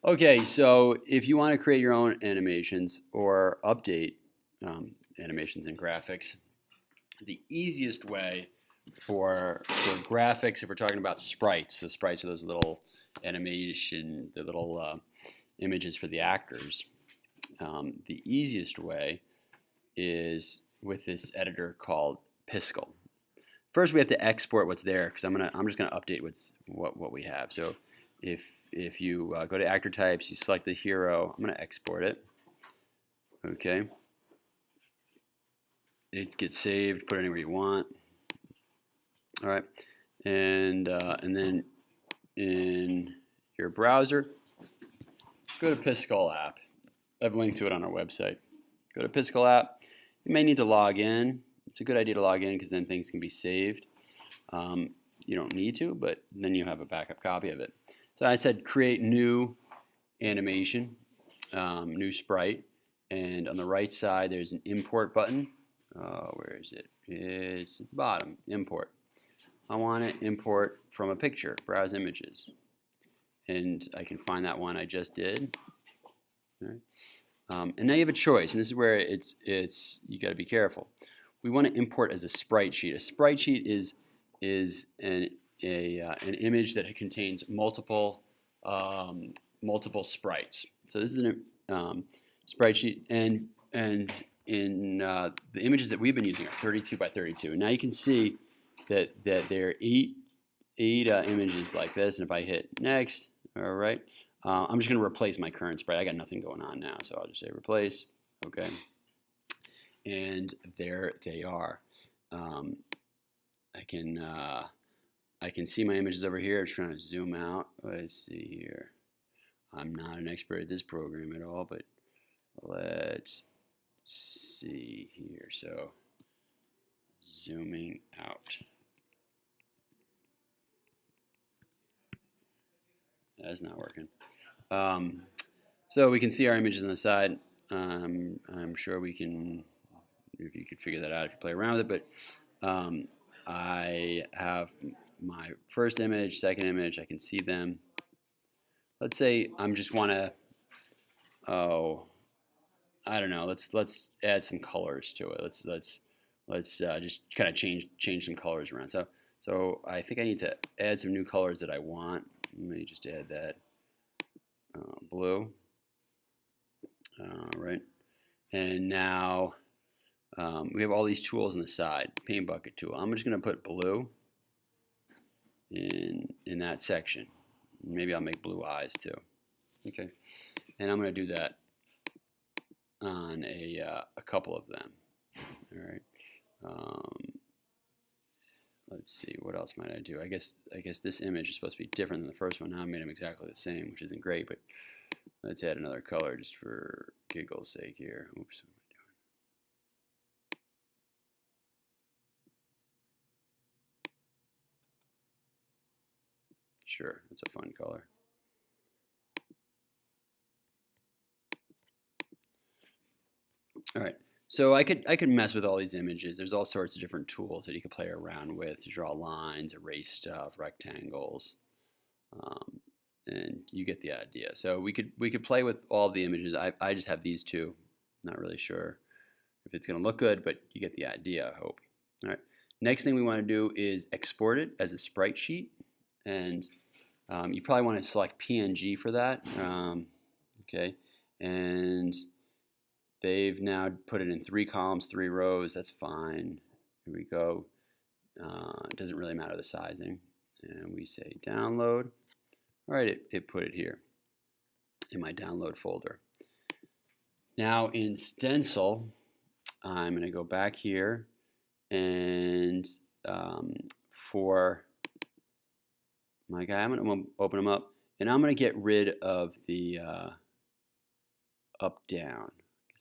Okay, so if you want to create your own animations or update animations and graphics, the easiest way for graphics, if we're talking about sprites, so sprites are those little animation, the little images for the actors. The easiest way is with this editor called Piskel. First, we have to export what's there because I'm just gonna update what we have. So if you go to actor types, you select the hero. I'm gonna export it. Okay. It gets saved. Put it anywhere you want. All right. And then in your browser, go to Piskel app. I've linked to it on our website. Go to Piskel app. You may need to log in. It's a good idea to log in because then things can be saved. You don't need to, but then you have a backup copy of it. So I said create new animation, new sprite, and on the right side there's an import button. Where is it? It's at the bottom, import. I want to import from a picture, browse images. And I can find that one I just did. All right. And now you have a choice, and this is where you got to be careful. We want to import as a sprite sheet. A sprite sheet is an image that contains multiple sprites. So this is a sprite sheet, and in the images that we've been using are 32 by 32. And now you can see that there are eight images like this, and if I hit next, all right, I'm just going to replace my current sprite. I got nothing going on now, so I'll just say replace. Okay, and there they are. I can see my images over here. I'm just trying to zoom out. Let's see here. I'm not an expert at this program at all, but let's see here. So zooming out. That's not working. So we can see our images on the side. I'm sure we can, if you could figure that out if you play around with it, but I have my first image, second image, I can see them. Let's say I'm just want to, I don't know, let's add some colors to it. Let's just kind of change some colors around. So I think I need to add some new colors that I want. Let me just add that blue. Right. And now we have all these tools on the side. Paint bucket tool. I'm just going to put blue in that section. Maybe I'll make blue eyes too. Okay. And I'm going to do that on a couple of them. All right. Let's see, what else might I do? I guess this image is supposed to be different than the first one. Now I made them exactly the same, which isn't great, but let's add another color just for giggle's sake here. Oops, what am I doing? Sure, that's a fun color. All right. So I could mess with all these images. There's all sorts of different tools that you could play around with to draw lines, erase stuff, rectangles, and you get the idea. So we could play with all the images. I just have these two. Not really sure if it's going to look good, but you get the idea, I hope. All right. Next thing we want to do is export it as a sprite sheet, and you probably want to select PNG for that. Okay, and they've now put it in 3 columns, 3 rows. That's fine. Here we go. It doesn't really matter the sizing. And we say download. All right, it put it here in my download folder. Now in Stencyl, I'm going to go back here and for my guy, I'm going to open them up and I'm going to get rid of the up down.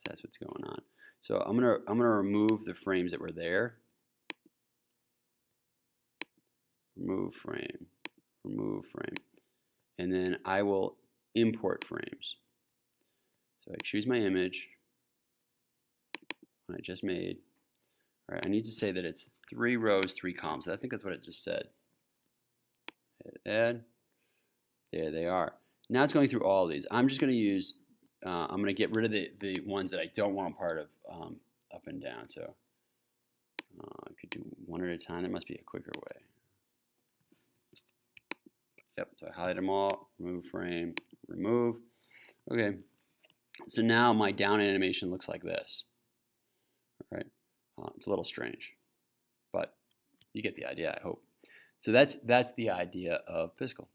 That's what's going on. So I'm gonna remove the frames that were there. Remove frame, and then I will import frames. So I choose my image, one I just made. All right, I need to say that it's 3 rows, 3 columns. I think that's what it just said. Hit add. There they are. Now it's going through all of these. I'm just going to use, I'm going to get rid of the ones that I don't want part of up and down. So I could do one at a time. There must be a quicker way. Yep, so I highlight them all, remove frame, remove. Okay, so now my down animation looks like this. All right, it's a little strange, but you get the idea, I hope. So that's the idea of piskel.